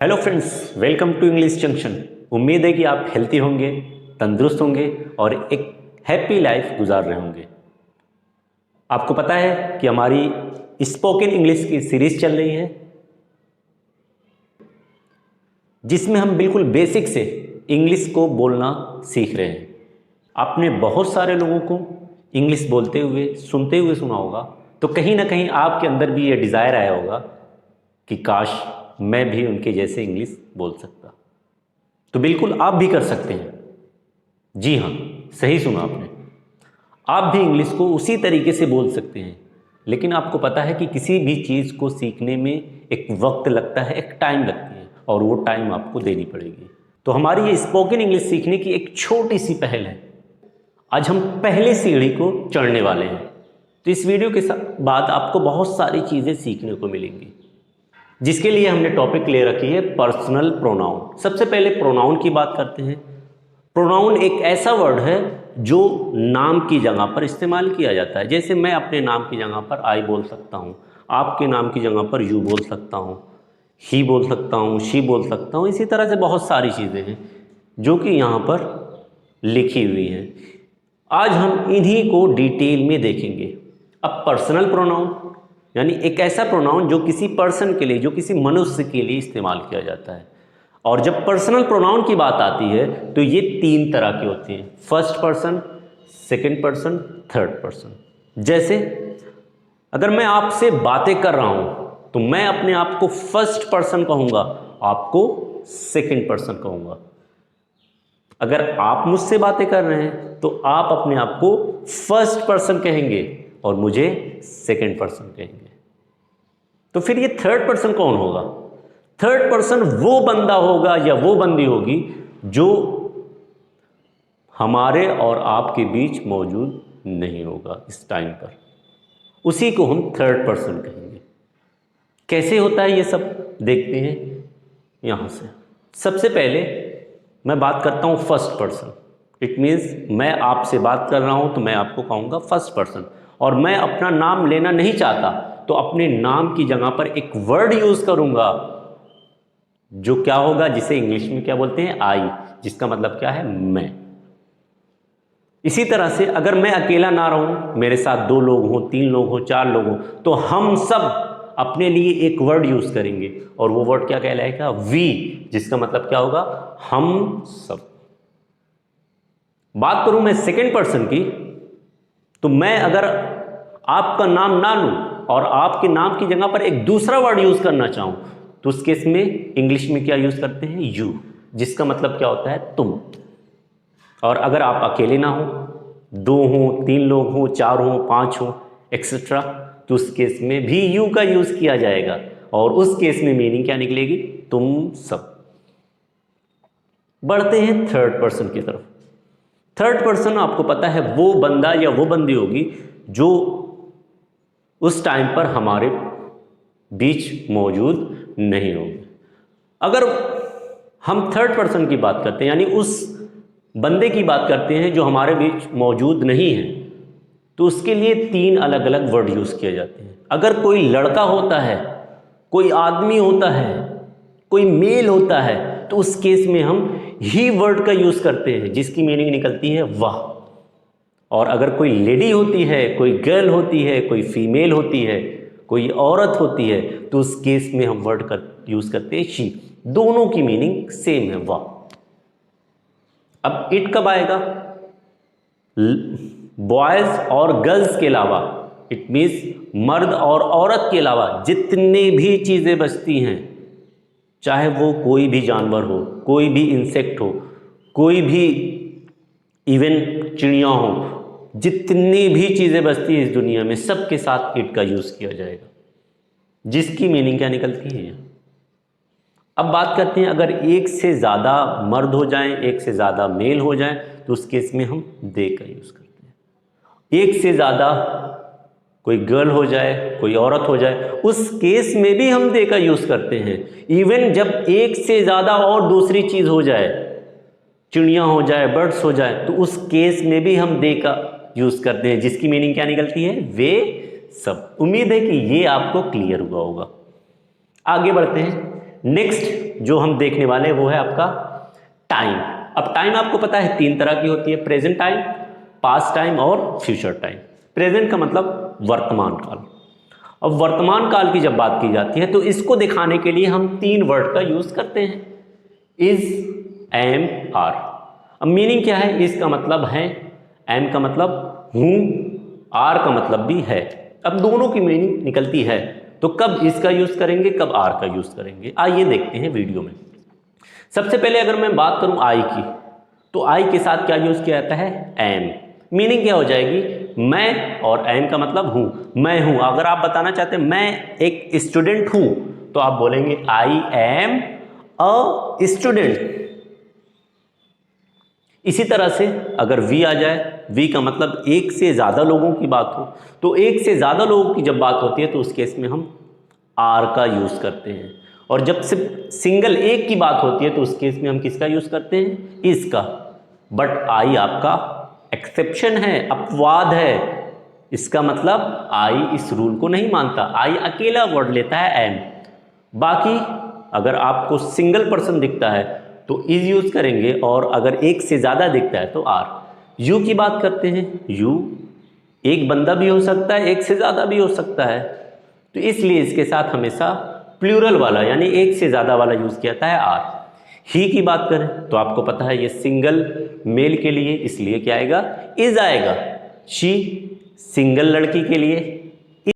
Hello friends, welcome to English Junction. उम्मीद है कि आप हेल्थी होंगे, तंदुरुस्त होंगे और एक हैप्पी लाइफ गुजार रहे होंगे। आपको पता है कि हमारी स्पोकन इंग्लिश की सीरीज चल रही है, जिसमें हम बिल्कुल बेसिक से इंग्लिश को बोलना सीख रहे हैं। आपने बहुत सारे लोगों को इंग्लिश बोलते हुए, सुनते हुए सुना होगा, तो कहीं ना कहीं आपके अंदर भी ये डिज़ायर आया होगा कि काश मैं भी उनके जैसे इंग्लिश बोल सकता। तो बिल्कुल आप भी कर सकते हैं। जी हाँ, सही सुना आपने। आप भी इंग्लिश को उसी तरीके से बोल सकते हैं। लेकिन आपको पता है कि किसी भी चीज़ को सीखने में एक वक्त लगता है, एक टाइम लगती है, और वो टाइम आपको देनी पड़ेगी। तो हमारी ये स्पोकन इंग्लिश सीखने की एक छोटी सी पहल है। आज हम पहले सीढ़ी को चढ़ने वाले हैं। तो इस वीडियो के बाद आपको बहुत सारी चीज़ें सीखने को मिलेंगी, जिसके लिए हमने टॉपिक ले रखी है पर्सनल प्रोनाउन। सबसे पहले प्रोनाउन की बात करते हैं। प्रोनाउन एक ऐसा वर्ड है जो नाम की जगह पर इस्तेमाल किया जाता है। जैसे मैं अपने नाम की जगह पर आई बोल सकता हूँ, आपके नाम की जगह पर यू बोल सकता हूँ, ही बोल सकता हूँ, शी बोल सकता हूँ। इसी तरह से बहुत सारी चीज़ें हैं जो कि यहाँ पर लिखी हुई हैं। आज हम इन्हीं को डिटेल में देखेंगे। अब पर्सनल प्रोनाउन यानी एक ऐसा प्रोनाउन जो किसी पर्सन के लिए, जो किसी मनुष्य के लिए इस्तेमाल किया जाता है। और जब पर्सनल प्रोनाउन की बात आती है तो ये तीन तरह के होते हैं: first person, second person, third person. जैसे अगर मैं आपसे बातें कर रहा हूं तो मैं अपने आप को फर्स्ट पर्सन कहूंगा, आपको सेकंड पर्सन कहूंगा। अगर आप मुझसे बातें कर रहे हैं तो आप अपने आप को फर्स्ट पर्सन कहेंगे और मुझे सेकंड पर्सन कहेंगे। तो फिर ये थर्ड पर्सन कौन होगा? थर्ड पर्सन वो बंदा होगा या वो बंदी होगी जो हमारे और आपके बीच मौजूद नहीं होगा इस टाइम पर। उसी को हम थर्ड पर्सन कहेंगे। कैसे होता है ये सब देखते हैं यहां से। सबसे पहले मैं बात करता हूं फर्स्ट पर्सन। इट मीन्स मैं आपसे बात कर रहा हूं तो मैं आपको कहूंगा फर्स्ट पर्सन, और मैं अपना नाम लेना नहीं चाहता तो अपने नाम की जगह पर एक वर्ड यूज करूंगा जो क्या होगा, जिसे इंग्लिश में क्या बोलते हैं, आई, जिसका मतलब क्या है, मैं। इसी तरह से अगर मैं अकेला ना रहूं, मेरे साथ दो लोग हों, तीन लोग हों, चार लोग हों, तो हम सब अपने लिए एक वर्ड यूज करेंगे, और वो वर्ड क्या कहलाएगा, वी, जिसका मतलब क्या होगा, हम सब। बात करूं मैं सेकंड पर्सन की, तो मैं अगर आपका नाम ना लूं और आपके नाम की जगह पर एक दूसरा वर्ड यूज करना चाहूं, तो उस केस में इंग्लिश में क्या यूज करते हैं, यू, जिसका मतलब क्या होता है, तुम। और अगर आप अकेले ना हो, दो हो, तीन लोग हो, चार हो, पांच हो, एक्सेट्रा, तो उस केस में भी यू का यूज किया जाएगा, और उस केस में मीनिंग क्या निकलेगी, तुम सब। बढ़ते हैं थर्ड पर्सन की तरफ। थर्ड पर्सन आपको पता है वो बंदा या वो बंदी होगी जो उस टाइम पर हमारे बीच मौजूद नहीं होगी। अगर हम थर्ड पर्सन की बात करते हैं, यानी उस बंदे की बात करते हैं जो हमारे बीच मौजूद नहीं है, तो उसके लिए तीन अलग अलग वर्ड यूज किए जाते हैं। अगर कोई लड़का होता है, कोई आदमी होता है, कोई मेल होता है, तो उस केस में हम ही वर्ड का यूज करते हैं, जिसकी मीनिंग निकलती है वाह। और अगर कोई लेडी होती है, कोई गर्ल होती है, कोई फीमेल होती है, कोई औरत होती है, तो उस केस में हम वर्ड का यूज करते हैं शी। दोनों की मीनिंग सेम है, वाह। अब इट कब आएगा? बॉयज और गर्ल्स के अलावा, इट मीन्स मर्द और औरत के अलावा जितनी भी चीजें बचती हैं, चाहे वो कोई भी जानवर हो, कोई भी इंसेक्ट हो, कोई भी इवन चिड़िया हो, जितनी भी चीजें बचती हैं इस दुनिया में, सबके साथ इट का यूज किया जाएगा, जिसकी मीनिंग क्या निकलती है। अब बात करते हैं अगर एक से ज़्यादा मर्द हो जाएं, एक से ज़्यादा मेल हो जाएं, तो उस केस में हम दे का यूज़ करते हैं। एक से ज़्यादा कोई गर्ल हो जाए, कोई औरत हो जाए, उस केस में भी हम दे का यूज़ करते हैं। इवन जब एक से ज़्यादा और दूसरी चीज़ हो जाए, चिड़िया हो जाए, बर्ड्स हो जाए, तो उस केस में भी हम दे का यूज़ करते हैं, जिसकी मीनिंग क्या निकलती है, वे सब। उम्मीद है कि ये आपको क्लियर हुआ होगा। आगे बढ़ते हैं। नेक्स्ट जो हम देखने वाले हैं वो है आपका टाइम। अब टाइम आपको पता है 3 तरह की होती है, प्रेजेंट टाइम, पास्ट टाइम और फ्यूचर टाइम। प्रेजेंट का मतलब वर्तमान काल। अब वर्तमान काल की जब बात की जाती है तो इसको दिखाने के लिए हम 3 वर्ड का यूज करते हैं, इज, एम, आर। अब मीनिंग क्या है? इज का मतलब है, एम का मतलब हूं, आर का मतलब भी है। अब दोनों की मीनिंग निकलती है, तो कब इसका यूज करेंगे, कब आर का यूज करेंगे, आइए देखते हैं वीडियो में। सबसे पहले अगर मैं बात करूं आई की, तो आई के साथ क्या यूज किया जाता है? एम। मीनिंग क्या हो जाएगी? मैं, और एम का मतलब हूं, मैं हूं। अगर आप बताना चाहते हैं मैं एक स्टूडेंट हूं, तो आप बोलेंगे आई एम अ स्टूडेंट। इसी तरह से अगर वी आ जाए, वी का मतलब एक से ज़्यादा लोगों की बात हो, तो एक से ज़्यादा लोगों की जब बात होती है तो उस केस में हम आर का यूज़ करते हैं। और जब सिर्फ सिंगल एक की बात होती है तो उस केस में हम किसका यूज़ करते हैं? इज का। बट आई आपका एक्सेप्शन है, अपवाद है। इसका मतलब आई इस रूल को नहीं मानता, आई अकेला वर्ड लेता है एम। बाकी अगर आपको सिंगल पर्सन दिखता है तो इज यूज करेंगे, और अगर एक से ज़्यादा दिखता है तो आर। यू की बात करते हैं, यू एक बंदा भी हो सकता है, एक से ज़्यादा भी हो सकता है, तो इसलिए इसके साथ हमेशा प्लूरल वाला यानी एक से ज़्यादा वाला यूज़ किया जाता है आर। ही की बात करें तो आपको पता है ये सिंगल मेल के लिए, इसलिए क्या आएगा? इज आएगा। शी सिंगल लड़की के लिए